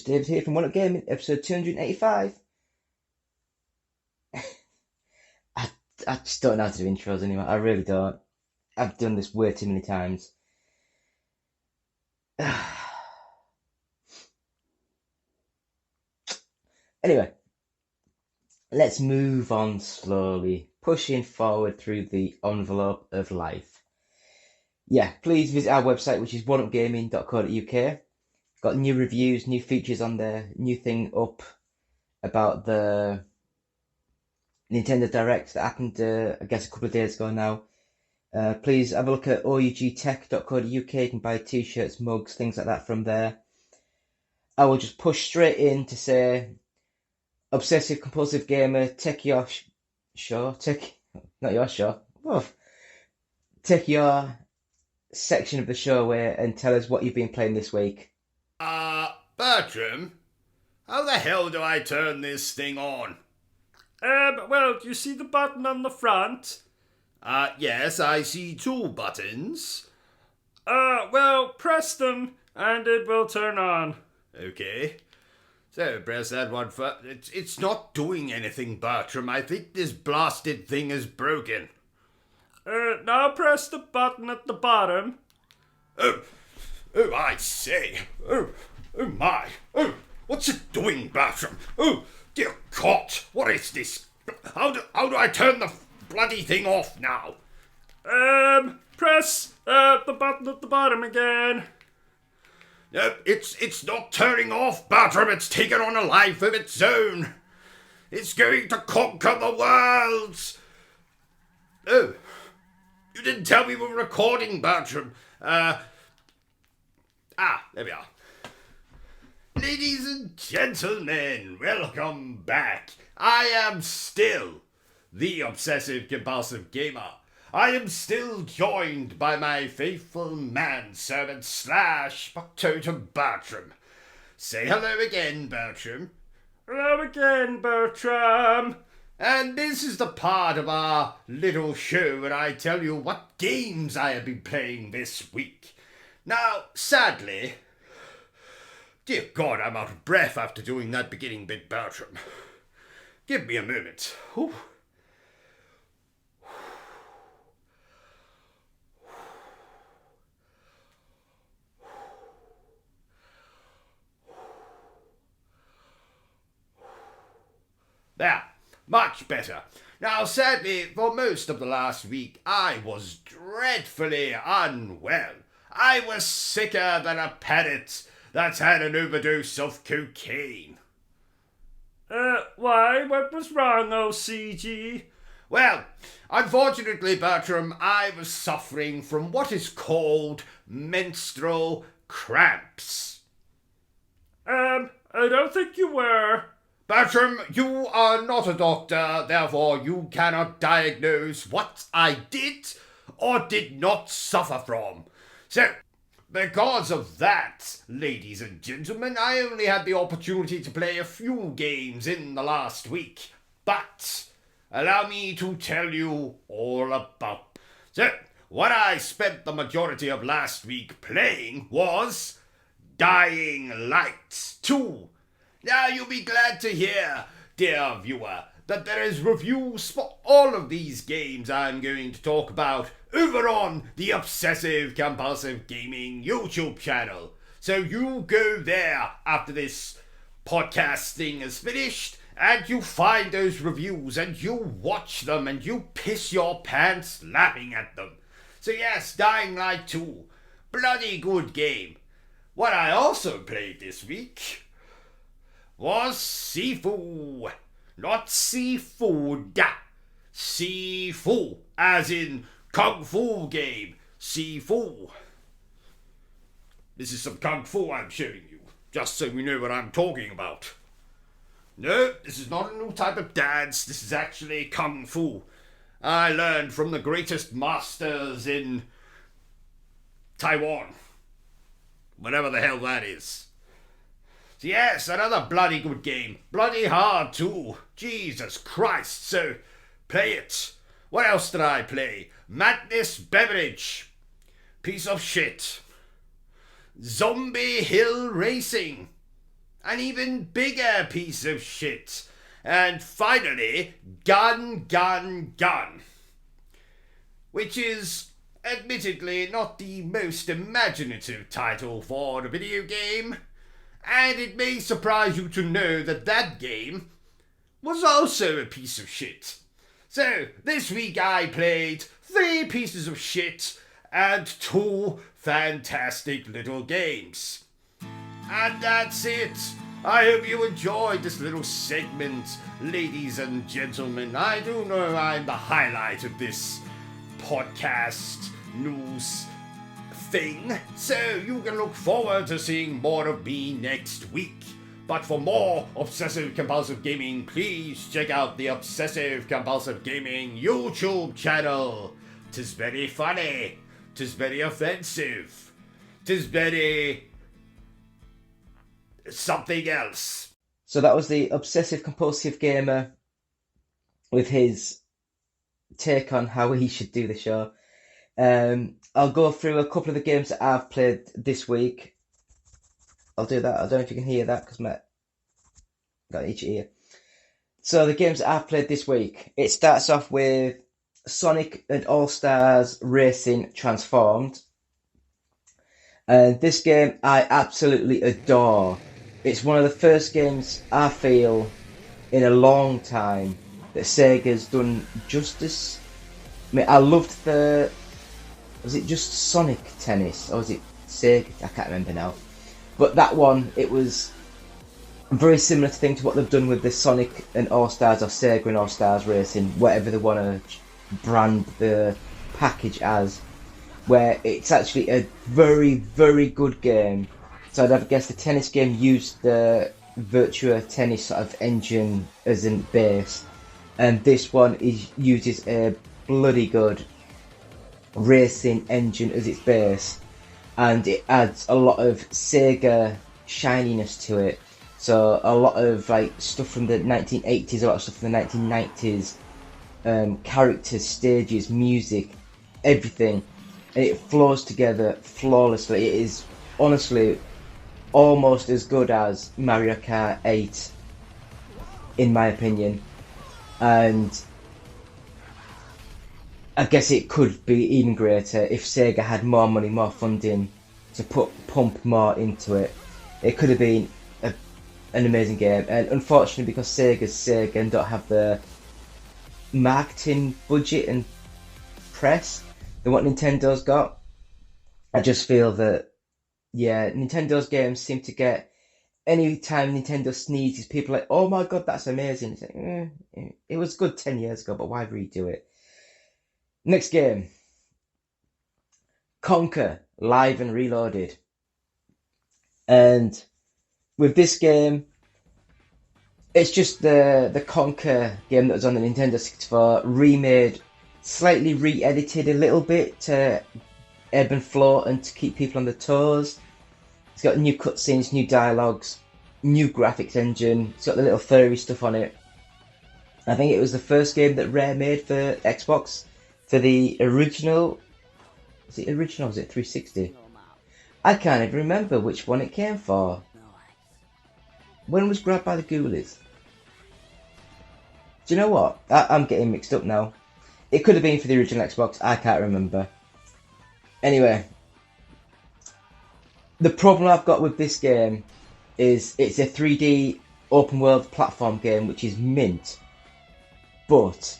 Just David here from One Up Gaming, episode 285. I, I just don't know how to do intros anymore. I really don't. I've done this way too many times. Anyway, let's move on slowly, pushing forward through the envelope of life. Yeah, please visit our website, which is oneupgaming.co.uk. Got new reviews, new features on there, new thing up about the Nintendo Direct that happened, I guess, a couple of days ago now. Please have a look at ougtech.co.uk. You can buy t-shirts, mugs, things like that from there. I will just push straight in to say, Obsessive Compulsive Gamer, take your show, not your show, take your section of the show away and tell us what you've been playing this week. Bertram, how the hell do I turn this thing on? Well, do you see the button on the front? Yes, I see two buttons. Well, press them and it will turn on. Okay. So, press that one first. It's not doing anything, Bertram. I think this blasted thing is broken. Now press the button at the bottom. Oh, I say. Oh my. Oh, what's it doing, Bertram? Oh, dear God, what is this? How do I turn the bloody thing off now? Press the button at the bottom again. It's not turning off, Bertram. It's taken on a life of its own. It's going to conquer the world. Oh, you didn't tell me we were recording, Bertram. There we are. Ladies and gentlemen, welcome back. I am still the Obsessive Compulsive Gamer. I am still joined by my faithful manservant / factotum Bertram. Say hello again, Bertram. Hello again, Bertram. And this is the part of our little show where I tell you what games I have been playing this week. Now, sadly, dear God, I'm out of breath after doing that beginning bit, Bertram. Give me a moment. Whew. There, much better. Now, sadly, for most of the last week, I was dreadfully unwell. I was sicker than a parrot that's had an overdose of cocaine. Why? What was wrong, OCG? Well, unfortunately, Bertram, I was suffering from what is called menstrual cramps. I don't think you were. Bertram, you are not a doctor, therefore you cannot diagnose what I did or did not suffer from. So, because of that, ladies and gentlemen, I only had the opportunity to play a few games in the last week. But allow me to tell you all about. So, what I spent the majority of last week playing was Dying Light 2. Now you'll be glad to hear, dear viewer, that there is reviews for all of these games I'm going to talk about over on the Obsessive Compulsive Gaming YouTube channel. So you go there after this podcast thing is finished and you find those reviews and you watch them and you piss your pants laughing at them. So yes, Dying Light 2, bloody good game. What I also played this week was Sifu. Not seafood. Sifu, as in Kung Fu game. Sifu. This is some Kung Fu I'm showing you, just so you know what I'm talking about. No, this is not a new type of dance. This is actually Kung Fu. I learned from the greatest masters in Taiwan. Whatever the hell that is. Yes, another bloody good game. Bloody hard too. Jesus Christ. So, play it. What else did I play? Madness Beverage. Piece of shit. Zombie Hill Racing. an even bigger piece of shit. And finally, Gun, Gun, Gun. Which is admittedly not the most imaginative title for a video game. And it may surprise you to know that that game was also a piece of shit. So, this week I played 3 pieces of shit and 2 fantastic little games. And that's it. I hope you enjoyed this little segment, ladies and gentlemen. I do know I'm the highlight of this podcast news thing, so you can look forward to seeing more of me next week. But for more Obsessive Compulsive Gaming, please check out the Obsessive Compulsive Gaming YouTube channel. 'Tis very funny, 'tis very offensive, 'tis very something else. So that was the Obsessive Compulsive Gamer with his take on how he should do the show. I'll go through a couple of the games that I've played this week. I'll do that. I don't know if you can hear that because Matt got each ear. So the games that I've played this week, it starts off with Sonic and All-Stars Racing Transformed. And this game I absolutely adore. It's one of the first games I feel in a long time that Sega's done justice. I mean, I loved the... Was it just Sonic Tennis? Or was it Sega? I can't remember now. But that one, it was a very similar thing to what they've done with the Sonic and All-Stars or Sega and All-Stars Racing, whatever they want to brand the package as, where it's actually a very, very good game. So I'd have guessed the tennis game used the Virtua Tennis sort of engine as a base, and this one uses a bloody good racing engine as its base, and it adds a lot of Sega shininess to it. So a lot of like stuff from the 1980s, a lot of stuff from the 1990s, characters, stages, music, everything, and it flows together flawlessly. It is honestly almost as good as Mario Kart 8, in my opinion, and I guess it could be even greater if Sega had more money, more funding to pump more into it. It could have been an amazing game, and unfortunately, because Sega's Sega and don't have the marketing budget and press than what Nintendo's got, I just feel that, yeah, Nintendo's games seem to get, any time Nintendo sneezes, people are like, oh my god, that's amazing. It's like, it was good 10 years ago, but why redo it? Next game, Conker Live and Reloaded. And with this game, it's just the Conker game that was on the Nintendo 64, remade, slightly re-edited a little bit to ebb and flow and to keep people on their toes. It's got new cutscenes, new dialogues, new graphics engine. It's got the little furry stuff on it. I think it was the first game that Rare made for Xbox, for the original. Was it original? Was it 360? I can't even remember which one it came for. When was Grabbed by the Ghoulies? Do you know what? I'm getting mixed up now. It could have been for the original Xbox. I can't remember. Anyway, the problem I've got with this game is it's a 3D open world platform game, which is mint. But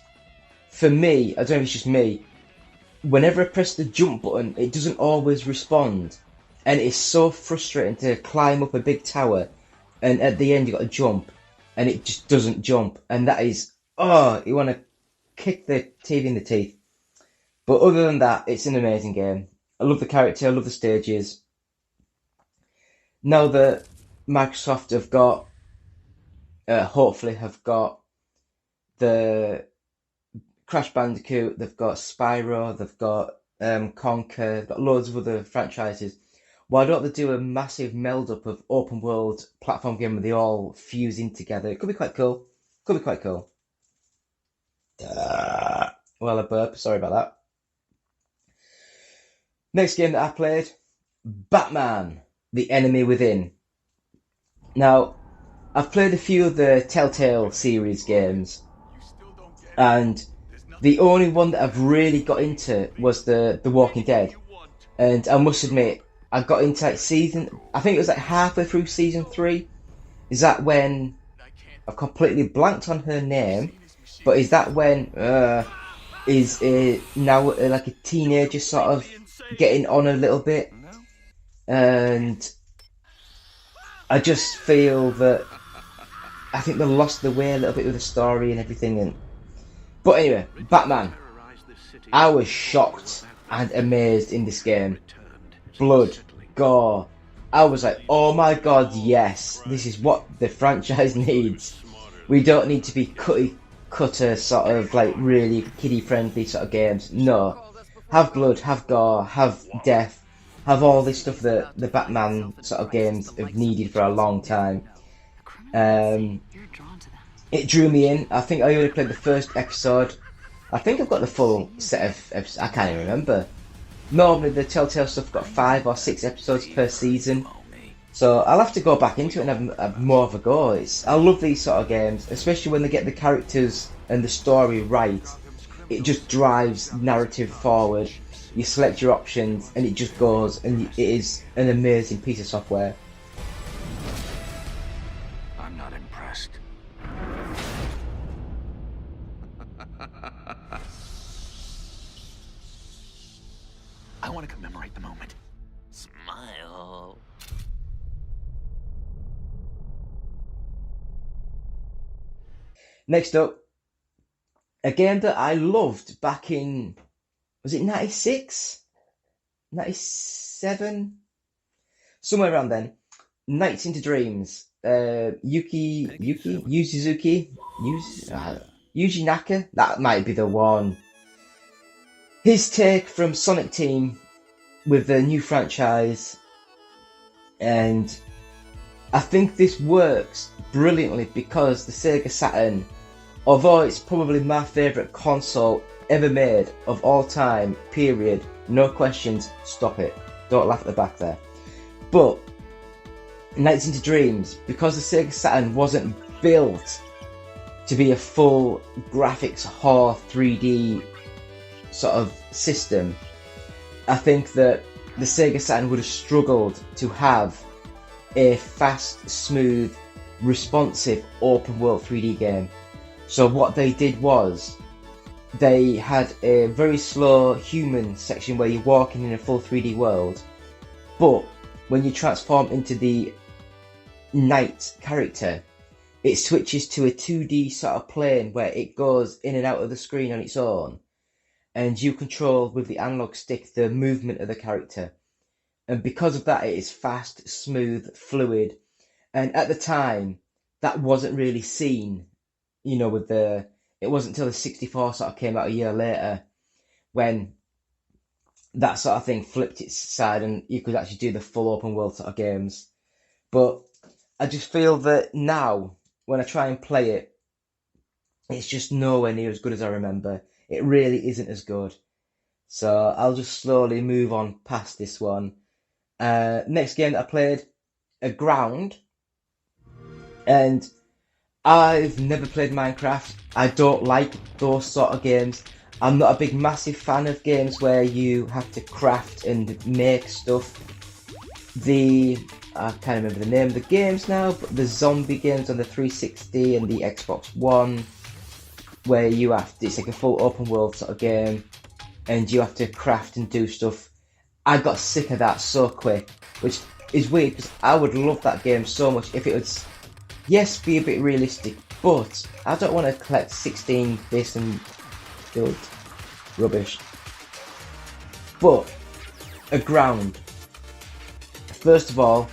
for me, I don't know if it's just me, whenever I press the jump button, it doesn't always respond. And it's so frustrating to climb up a big tower, and at the end you got to jump, and it just doesn't jump. And that is, you want to kick the TV in the teeth. But other than that, it's an amazing game. I love the character, I love the stages. Now that Microsoft have got, hopefully have got the Crash Bandicoot, they've got Spyro, they've got Conker, they've got loads of other franchises. Why don't they do a massive meld-up of open world platform game where they all fuse in together? It could be quite cool. Could be quite cool. Well, a burp, sorry about that. Next game that I played, Batman, The Enemy Within. Now, I've played a few of the Telltale series games, and the only one that I've really got into was the Walking Dead. And I must admit, I got into like I think it was like halfway through season 3. Is that when, I've completely blanked on her name, but is that when is now like a teenager sort of getting on a little bit? And I just feel that I think they lost the way a little bit with the story and everything. But anyway, Batman. I was shocked and amazed in this game. Blood, gore. I was like, oh my god, yes, this is what the franchise needs. We don't need to be cutter sort of like really kiddie friendly sort of games. No. Have blood, have gore, have death, have all this stuff that the Batman sort of games have needed for a long time. It drew me in. I think I only played the first episode. I think I've got the full set of episodes. I can't even remember. Normally the Telltale stuff got 5 or 6 episodes per season. So I'll have to go back into it and have more of a go. I love these sort of games, especially when they get the characters and the story right. It just drives narrative forward. You select your options and it just goes, and it is an amazing piece of software. I'm not impressed. I want to commemorate the moment. Smile. Next up, a game that I loved back in, was it 96? 97? Somewhere around then. Nights into Dreams. Yuji Naka? That might be the one. His take from Sonic Team with the new franchise, and I think this works brilliantly because the Sega Saturn, although it's probably my favourite console ever made of all time, period, no questions, stop it, don't laugh at the back there, but Nights into Dreams, because the Sega Saturn wasn't built to be a full graphics whore 3D sort of system, I think that the Sega Saturn would have struggled to have a fast, smooth, responsive, open world 3D game. So what they did was, they had a very slow human section where you're walking in a full 3D world, but when you transform into the Knight character, it switches to a 2D sort of plane where it goes in and out of the screen on its own, and you control with the analog stick the movement of the character. And because of that, it is fast, smooth, fluid. And at the time, that wasn't really seen, you know, it wasn't until the 64 sort of came out a year later when that sort of thing flipped its side and you could actually do the full open world sort of games. But I just feel that now, when I try and play it, it's just nowhere near as good as I remember. It really isn't as good. So I'll just slowly move on past this one. Next game that I played, Aground. And I've never played Minecraft. I don't like those sort of games. I'm not a big massive fan of games where you have to craft and make stuff. I can't remember the name of the games now, but the zombie games on the 360 and the Xbox One, where it's like a full open world sort of game, and you have to craft and do stuff. I got sick of that so quick, which is weird because I would love that game so much if it would, yes, be a bit realistic, but I don't want to collect 16 bits and build rubbish. But Aground, first of all,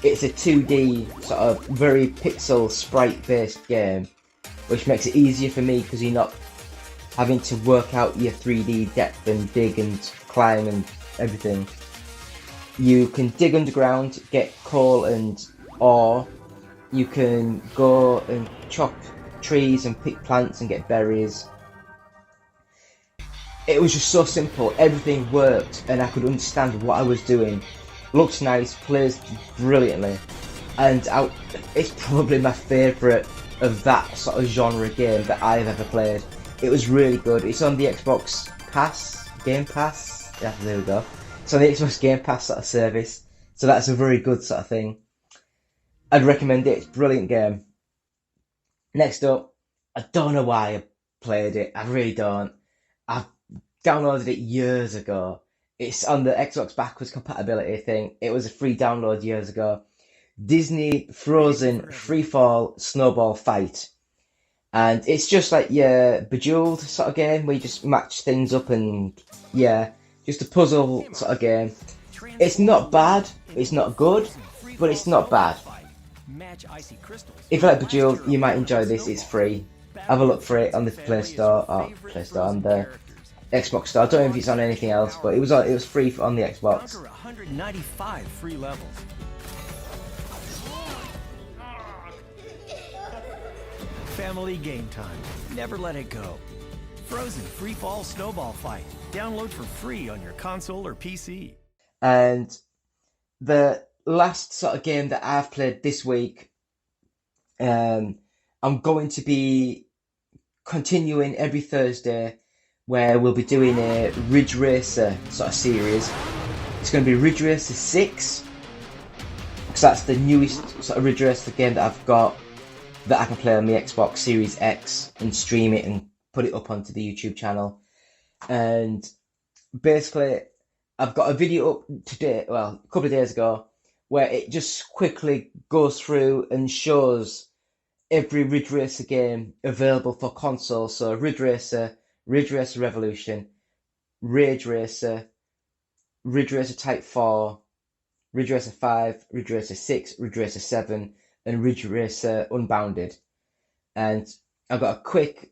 it's a 2D sort of very pixel sprite based game, which makes it easier for me because you're not having to work out your 3D depth and dig and climb and everything. You can dig underground, get coal and ore. You can go and chop trees and pick plants and get berries. It was just so simple, everything worked and I could understand what I was doing. Looks nice, plays brilliantly. and it's probably my favourite of that sort of genre game that I've ever played. It was really good. It's on the Xbox Game Pass. Yeah, there we go. It's on the Xbox Game Pass sort of service, so that's a very good sort of thing. I'd recommend it. It's a brilliant game. Next up, I don't know why I played it. I really don't. I downloaded it years ago. It's on the Xbox backwards compatibility thing. It was a free download years ago. Disney Frozen Freefall Snowball Fight. And it's just like your Bejeweled sort of game where you just match things up and yeah, just a puzzle sort of game. It's not bad, it's not good, but it's not bad. If you like Bejeweled, you might enjoy this. It's free. Have a look for it on the Play Store on the Xbox Store. I don't know if it's on anything else, but it was free on the Xbox. 195 free levels. Family game time. Never let it go. Frozen Free Fall Snowball Fight. Download for free on your console or PC. And the last sort of game that I've played this week, I'm going to be continuing every Thursday where we'll be doing a Ridge Racer sort of series. It's going to be Ridge Racer 6, because that's the newest sort of Ridge Racer game that I've got that I can play on the Xbox Series X and stream it and put it up onto the YouTube channel. And basically, I've got a video up today, well, a couple of days ago, where it just quickly goes through and shows every Ridge Racer game available for console. So Ridge Racer Revolution, Ridge Racer Type 4, Ridge Racer 5, Ridge Racer 6, Ridge Racer 7, and Ridge Racer Unbounded. And I've got a quick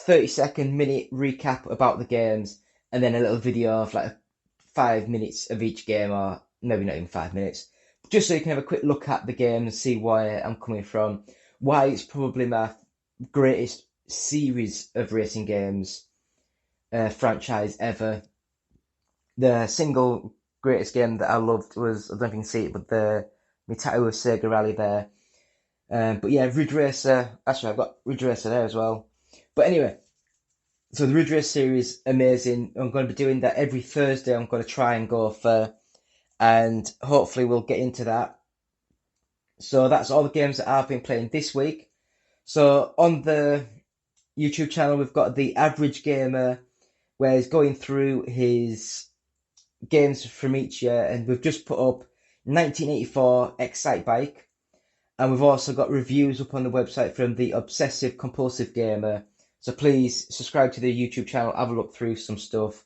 30-minute recap about the games, and then a little video of like 5 minutes of each game, or maybe not even 5 minutes, just so you can have a quick look at the game and see where I'm coming from, why it's probably my greatest series of racing games franchise ever. The single greatest game that I loved was, I don't know if you can see it, but the Mitaru Sega Rally there. But yeah, Ridge Racer, actually I've got Ridge Racer there as well. But anyway, so the Ridge Racer series, amazing. I'm going to be doing that every Thursday. I'm going to try and go for, and hopefully we'll get into that. So that's all the games that I've been playing this week. So on the YouTube channel, we've got the Average Gamer, where he's going through his games from each year, and we've just put up 1984 Excite Bike, and we've also got reviews up on the website from the Obsessive Compulsive Gamer. So please subscribe to the YouTube channel, have a look through some stuff,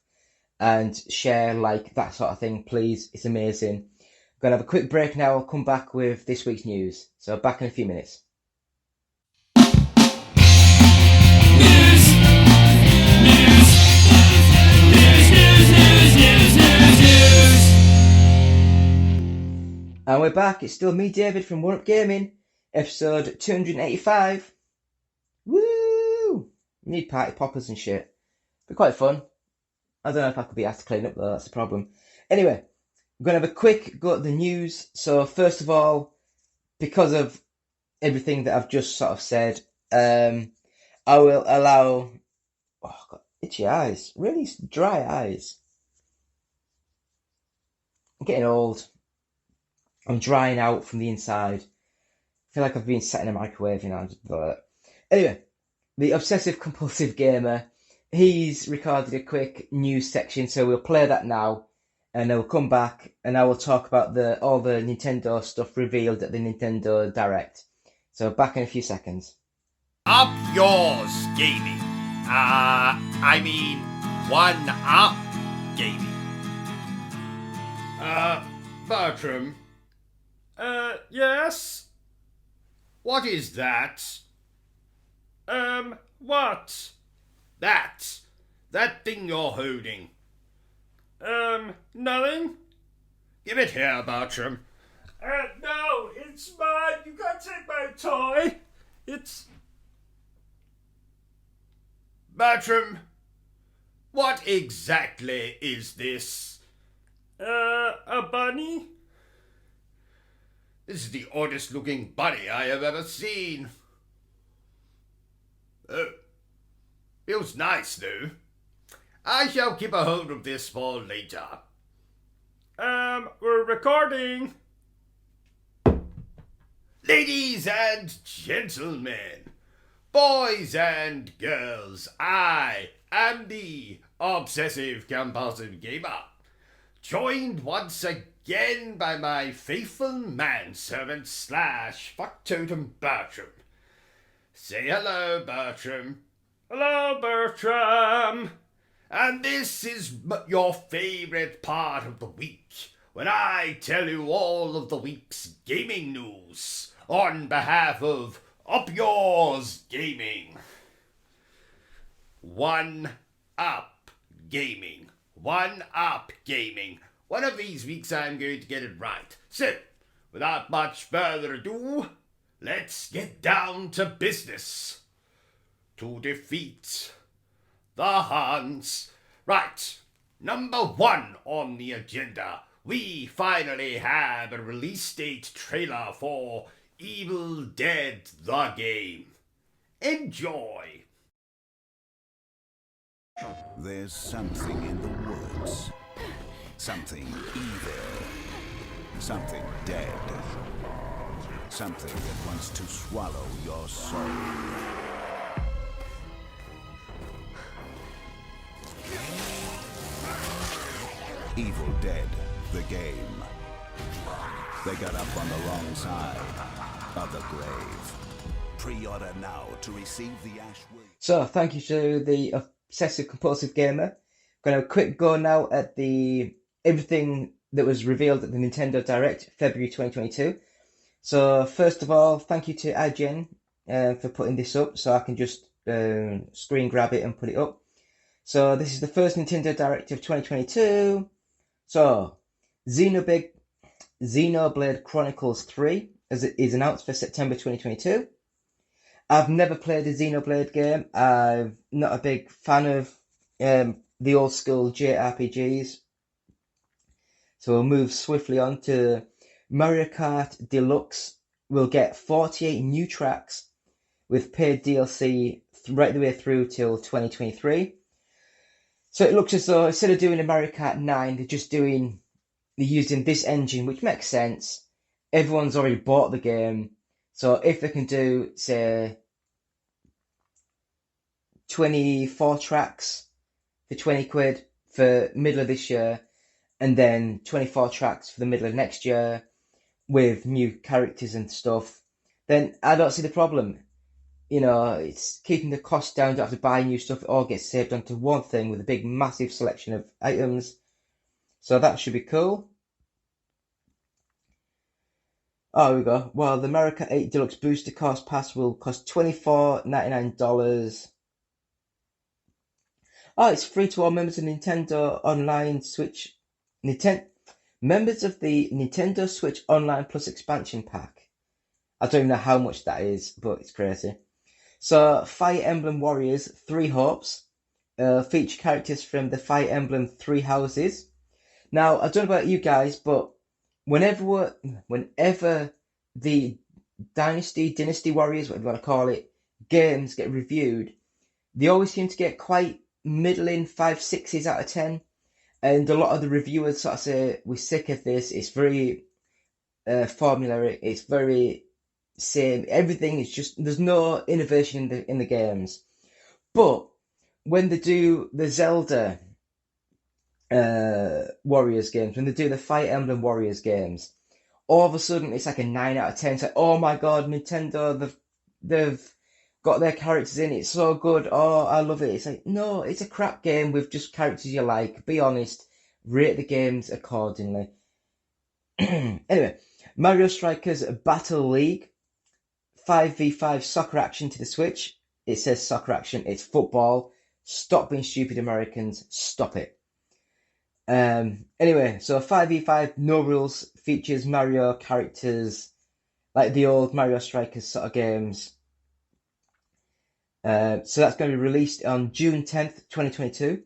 and share, like, that sort of thing, please. It's amazing. I'm going to have a quick break now. I'll come back with this week's news. So back in a few minutes. And we're back. It's still me, David, from One Up Gaming, episode 285. Woo! Need party poppers and shit. But quite fun. I don't know if I could be asked to clean up though, that's the problem. Anyway, I'm going to have a quick go at the news. So first of all, because of everything that I've just sort of said, I will allow... Oh, I've got itchy eyes. Really dry eyes. I'm getting old. I'm drying out from the inside. I feel like I've been sat in a microwave, you know. Anyway, the Obsessive Compulsive Gamer, he's recorded a quick news section, so we'll play that now, and then we'll come back, and I will talk about all the Nintendo stuff revealed at the Nintendo Direct. So back in a few seconds. Up yours, gaming. I mean, one up gaming. Bertram. Yes? What is that? What? That thing you're holding. Nothing? Give it here, Bertram. No, it's mine. You can't take my toy. It's... Bertram, what exactly is this? A bunny? This is the oddest looking bunny I have ever seen. Oh, feels nice though. I shall keep a hold of this for later. We're recording. Ladies and gentlemen, boys and girls, I am the Obsessive Compulsive Gamer, joined once again by my faithful manservant / fucktotem Bertram. Say hello, Bertram. Hello, Bertram. And this is your favourite part of the week, when I tell you all of the week's gaming news on behalf of Up Yours Gaming. One Up Gaming. One Up Gaming. One of these weeks I'm going to get it right. So, without much further ado, let's get down to business. To defeat the Huns. Right, number 1 on the agenda. We finally have a release date trailer for Evil Dead the game. Enjoy. There's something in the woods. Something evil. Something dead. Something that wants to swallow your soul. Evil Dead, the game. They got up on the wrong side of the grave. Pre-order now to receive the Ash Will. So, thank you to the Obsessive Compulsive Gamer. Going to have a quick go now at everything that was revealed at the Nintendo Direct, February 2022. So, first of all, thank you to IGN for putting this up, so I can just screen grab it and put it up. So, this is the first Nintendo Direct of 2022. So, Xenoblade Chronicles 3 is announced for September 2022. I've never played a Xenoblade game. I'm not a big fan of the old school JRPGs. So we'll move swiftly on to Mario Kart Deluxe. We'll get 48 new tracks with paid DLC right the way through till 2023. So it looks as though instead of doing a Mario Kart 9, they're using this engine, which makes sense. Everyone's already bought the game. So if they can do, say, 24 tracks for 20 quid for middle of this year, and then 24 tracks for the middle of next year with new characters and stuff, then I don't see the problem. You know, it's keeping the cost down, don't have to buy new stuff, it all gets saved onto one thing with a big massive selection of items. So that should be cool. Oh, here we go. Well, the Mario Kart 8 Deluxe Booster Course Pass will cost $24.99. Oh, it's free to all members of Nintendo Online Switch. Members of the Nintendo Switch Online Plus expansion pack. I don't even know how much that is, but it's crazy. So, Fire Emblem Warriors 3 Hopes feature characters from the Fire Emblem 3 Houses. Now, I don't know about you guys, but whenever the Dynasty Warriors, whatever you want to call it, games get reviewed, they always seem to get quite middling 5/6s out of 10. And a lot of the reviewers sort of say, we're sick of this, it's very formulaic, it's very same, everything is just, there's no innovation in the games. But when they do the Zelda Warriors games, when they do the Fire Emblem Warriors games, all of a sudden it's like a 9 out of 10. It's like, oh my god, Nintendo, they've got their characters in, it's so good, oh, I love it. It's like, no, it's a crap game with just characters you like. Be honest, rate the games accordingly. Anyway, Mario Strikers Battle League 5v5 soccer action to the Switch. It says soccer action, it's football. Stop being stupid, Americans, stop it. Anyway, so 5v5, no rules, features Mario characters like the old Mario Strikers sort of games. So that's going to be released on June 10th, 2022.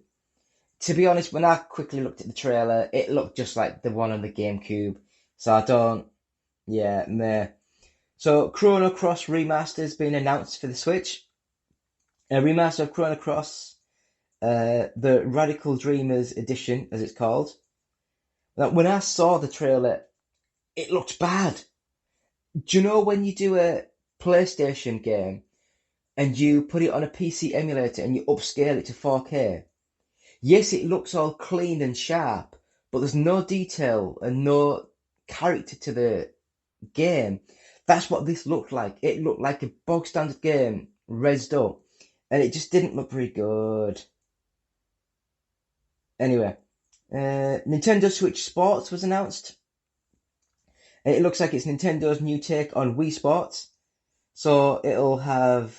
To be honest, when I quickly looked at the trailer, it looked just like the one on the GameCube. So I don't Yeah, meh. So Chrono Cross Remaster has been announced for the Switch. A remaster of Chrono Cross, the Radical Dreamers edition, as it's called. Now, when I saw the trailer, it looked bad. Do you know when you do a PlayStation game and you put it on a PC emulator and you upscale it to 4K? Yes, it looks all clean and sharp, but there's no detail and no character to the game. That's what this looked like. It looked like a bog standard game, rezzed up, and it just didn't look very good. Anyway, Nintendo Switch Sports was announced. And it looks like it's Nintendo's new take on Wii Sports. So it'll have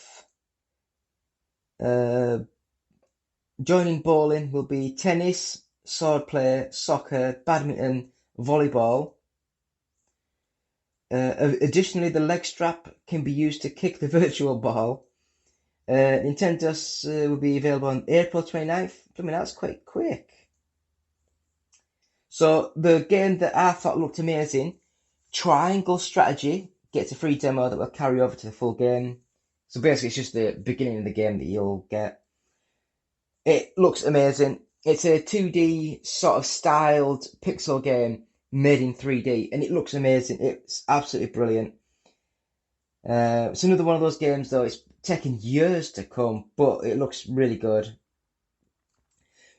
joining bowling will be tennis, swordplay, soccer, badminton, volleyball. Additionally, the leg strap can be used to kick the virtual ball. Nintendo's will be available on April 29th. I mean, that's quite quick. So the game that I thought looked amazing, Triangle Strategy, gets a free demo that will carry over to the full game. So basically it's just the beginning of the game that you'll get. It looks amazing. It's a 2D sort of styled pixel game made in 3D, and it looks amazing. It's absolutely brilliant. It's another one of those games, though, it's taken years to come, but it looks really good.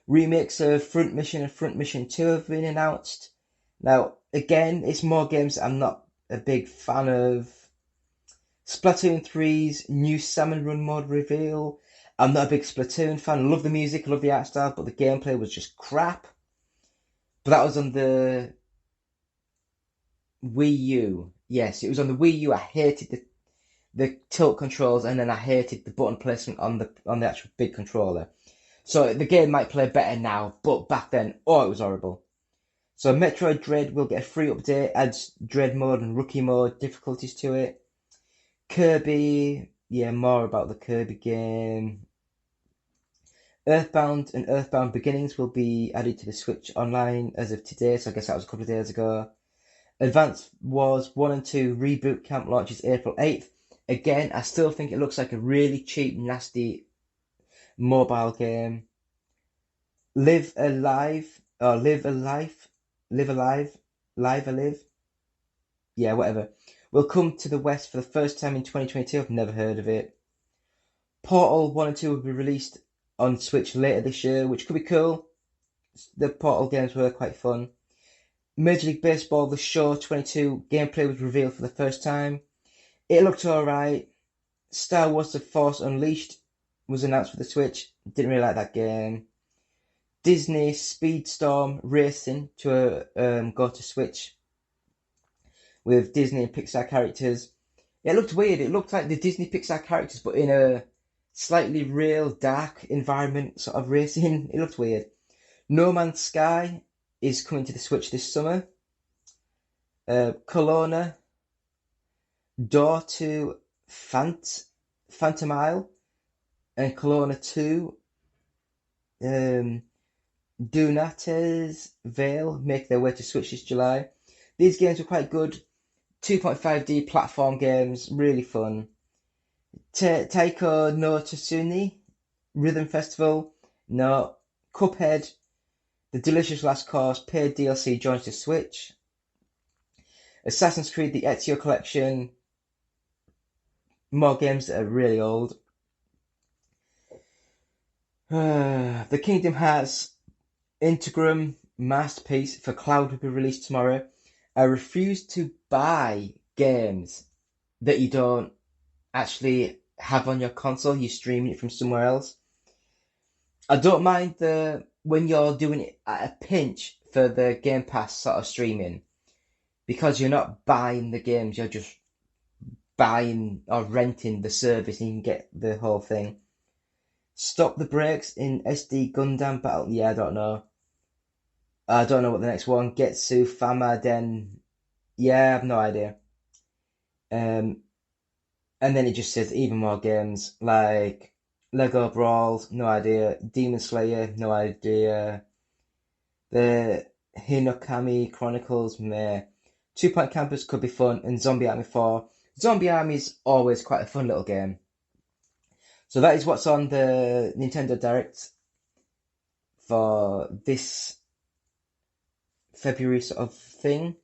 Remakes of Front Mission and Front Mission 2 have been announced. Now, again, it's more games that I'm not a big fan of. Splatoon 3's new Salmon Run mode reveal. I'm not a big Splatoon fan. I love the music, I love the art style, but the gameplay was just crap. But that was on the Wii U. Yes, it was on the Wii U. I hated the tilt controls, and then I hated the button placement on the actual big controller. So the game might play better now, but back then, oh, it was horrible. So Metroid Dread will get a free update, adds Dread mode and Rookie mode difficulties to it. Kirby, yeah, more about the Kirby game. Earthbound and Earthbound Beginnings will be added to the Switch Online as of today, so I guess that was a couple of days ago. Advance Wars 1 and 2 Reboot Camp launches April 8th. Again, I still think it looks like a really cheap, nasty mobile game. Live Alive. Yeah, whatever. Will come to the West for the first time in 2022. I've never heard of it. Portal 1 and 2 will be released on Switch later this year, which could be cool. The Portal games were quite fun. Major League Baseball The Show 22 gameplay was revealed for the first time. It looked alright. Star Wars The Force Unleashed was announced for the Switch. Didn't really like that game. Disney Speedstorm Racing to go to Switch with Disney and Pixar characters. It looked weird. It looked like the Disney Pixar characters, but in a slightly real, dark environment sort of racing. It looked weird. No Man's Sky is coming to the Switch this summer. Kelowna, Door to Phantomile, and Kelowna 2. Dunates Vale make their way to Switch this July. These games were quite good. 2.5D platform games, really fun. Taiko no Tatsuni, Rhythm Festival, no. Cuphead, The Delicious Last Course, paid DLC joins the Switch. Assassin's Creed The Ezio Collection, more games that are really old. The Kingdom Hearts Integrum Masterpiece for Cloud will be released tomorrow. I refuse to buy games that you don't actually have on your console. You're streaming it from somewhere else. I don't mind when you're doing it at a pinch for the Game Pass sort of streaming, because you're not buying the games, you're just buying or renting the service and you can get the whole thing. Stop the Brakes in SD Gundam Battle. Yeah, I don't know. I don't know what the next one. Getsu Fama Den. Yeah, I have no idea. And then it just says even more games like Lego Brawls, no idea. Demon Slayer, no idea. The Hinokami Chronicles, meh. Two Point Campers could be fun, and Zombie Army 4. Zombie Army is always quite a fun little game. So that is what's on the Nintendo Direct for this February sort of thing.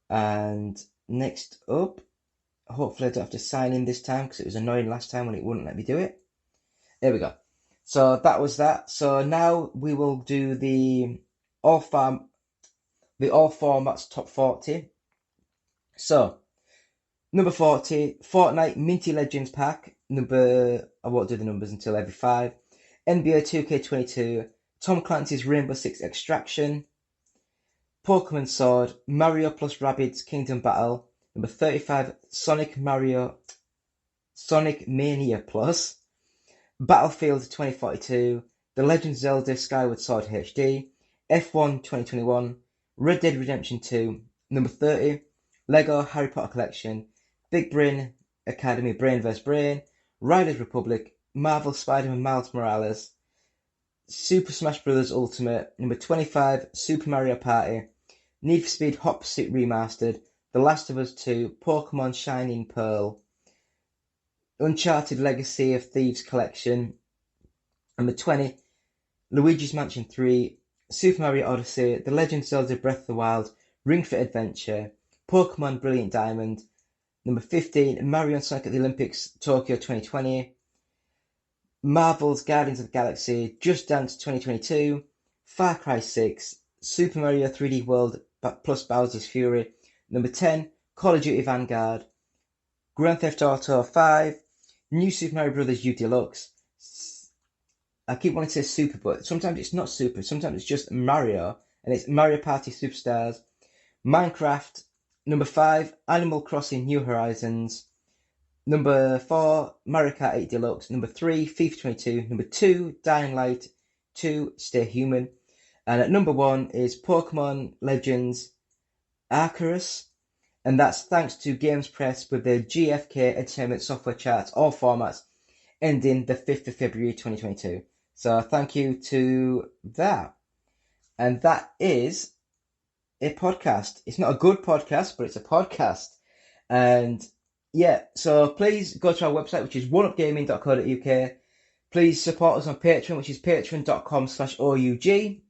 And next up, hopefully I don't have to sign in this time because it was annoying last time when it wouldn't let me do it. There we go. So that was that. So now we will do the all formats top 40. So number 40, Fortnite Minty Legends Pack. I won't do the numbers until every 5. NBA 2K22, Tom Clancy's Rainbow Six Extraction, Pokemon Sword, Mario plus Rabbids Kingdom Battle, number 35, Sonic Mania Plus, Battlefield 2042, The Legend of Zelda Skyward Sword HD, F1 2021, Red Dead Redemption 2, number 30, Lego Harry Potter Collection, Big Brain Academy Brain vs. Brain, Riders Republic, Marvel Spider-Man Miles Morales, Super Smash Bros. Ultimate, number 25, Super Mario Party, Need for Speed Hot Pursuit Remastered, The Last of Us 2, Pokemon Shining Pearl, Uncharted Legacy of Thieves Collection, number 20, Luigi's Mansion 3, Super Mario Odyssey, The Legend of Zelda Breath of the Wild, Ring Fit Adventure, Pokemon Brilliant Diamond, number 15, Mario and Sonic at the Olympics Tokyo 2020, Marvel's Guardians of the Galaxy, Just Dance 2022, Far Cry 6, Super Mario 3D World plus Bowser's Fury, number 10, Call of Duty Vanguard, Grand Theft Auto 5, New Super Mario Bros. U Deluxe. I keep wanting to say Super, but sometimes it's not Super, sometimes it's just Mario, and it's Mario Party Superstars, Minecraft, number 5, Animal Crossing New Horizons, number 4, Mario Kart 8 Deluxe, number 3, FIFA 22, number 2, Dying Light 2, Stay Human, and at number 1 is Pokemon Legends Arceus, and that's thanks to Games Press with the GFK Entertainment Software Charts, all formats, ending the 5th of February 2022. So thank you to that. And that is a podcast. It's not a good podcast, but it's a podcast. And yeah, so please go to our website, which is oneupgaming.co.uk. Please support us on Patreon, which is patreon.com/OUG.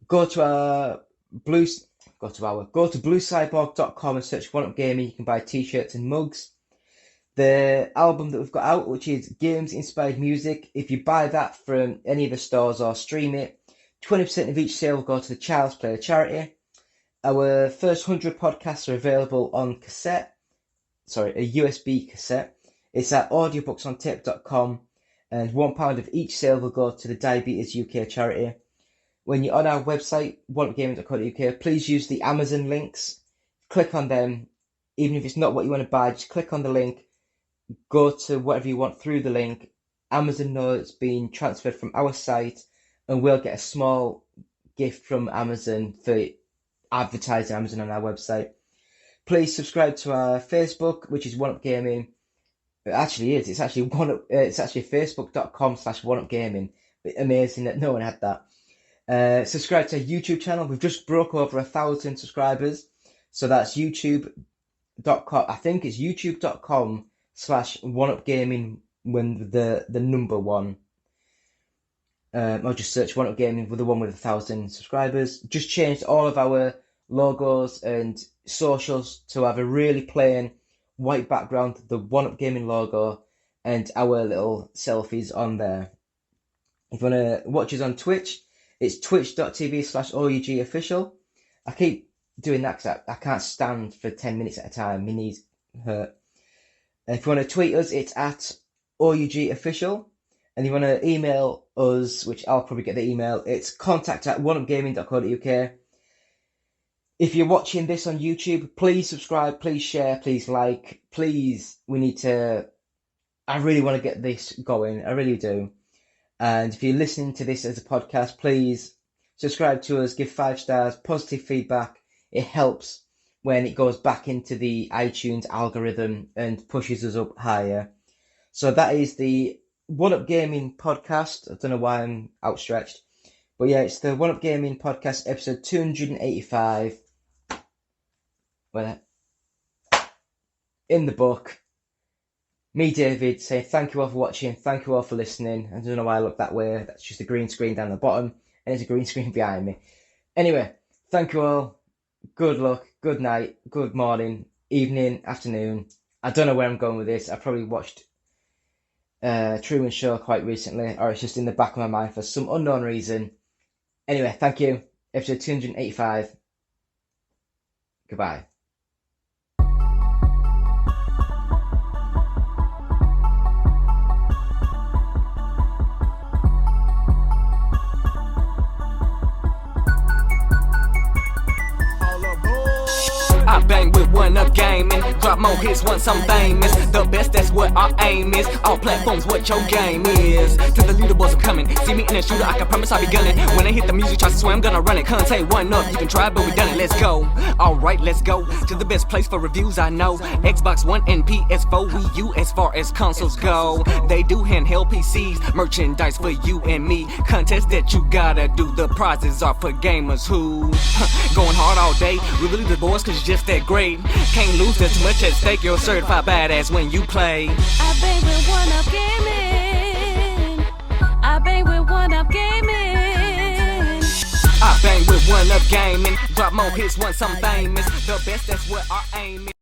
Go to bluecyborg.com and search One Up Gaming. You can buy t-shirts and mugs. The album that we've got out, which is Games Inspired Music, if you buy that from any of the stores or stream it, 20% of each sale will go to the Child's Play charity. Our first 100 podcasts are available on a USB cassette. It's at audiobooksontape.com, and £1 of each sale will go to the Diabetes UK charity. When you're on our website, oneupgaming.co.uk, please use the Amazon links. Click on them. Even if it's not what you want to buy, just click on the link. Go to whatever you want through the link. Amazon knows it's been transferred from our site, and we'll get a small gift from Amazon for advertising Amazon on our website. Please subscribe to our Facebook, which is One Up Gaming. It actually is. It's actually facebook.com/oneupgaming. Amazing that no one had that. Subscribe to our YouTube channel. We've just broke over 1,000 subscribers. So that's youtube.com. I think it's youtube.com/oneupgaming when the number one. Or just search One Up Gaming with the one with 1,000 subscribers. Just changed all of our logos and socials to have a really plain white background, the One Up Gaming logo, and our little selfies on there. If you want to watch us on Twitch, it's twitch.tv/OUG official. I keep doing that because I can't stand for 10 minutes at a time. My knees hurt. And if you want to tweet us, it's at OUG official. And you want to email us, which I'll probably get the email, it's contact@oneupgaming.co.uk. If you're watching this on YouTube, please subscribe, please share, please like, please, I really want to get this going, I really do. And if you're listening to this as a podcast, please subscribe to us, give 5 stars, positive feedback. It helps when it goes back into the iTunes algorithm and pushes us up higher. So that is the One Up Gaming podcast. I don't know why I'm outstretched. But yeah, it's the One Up Gaming podcast, episode 285. well, in the book. Me, David, saying thank you all for watching, thank you all for listening. I don't know why I look that way, that's just a green screen down the bottom, and there's a green screen behind me. Anyway, thank you all, good luck, good night, good morning, evening, afternoon. I don't know where I'm going with this. I probably watched Truman Show quite recently, or it's just in the back of my mind for some unknown reason. Anyway, thank you. Episode 285. Goodbye. I bang with one up gaming, drop more hits once I'm famous. The best, that's what our aim is. All platforms, what your game is. To the leaderboards, I'm coming. See me in a shooter, I can promise I'll be gunning. When I hit the music, try to swear I'm gonna run it. Can't take one up, you can try, but we done it. Let's go. Alright, let's go to the best place for reviews I know. Xbox One and PS4, Wii U as far as consoles go. They do handheld PCs, merchandise for you and me. Contest that you gotta do. The prizes are for gamers who going hard all day. We really the boys, cause it's just that great. Can't lose, there's too much at stake. You're a certified badass when you play. I bang with one up gaming. I bang with one up gaming. I bang with one up gaming. Drop more hits once I'm famous. The best, that's what our aim is.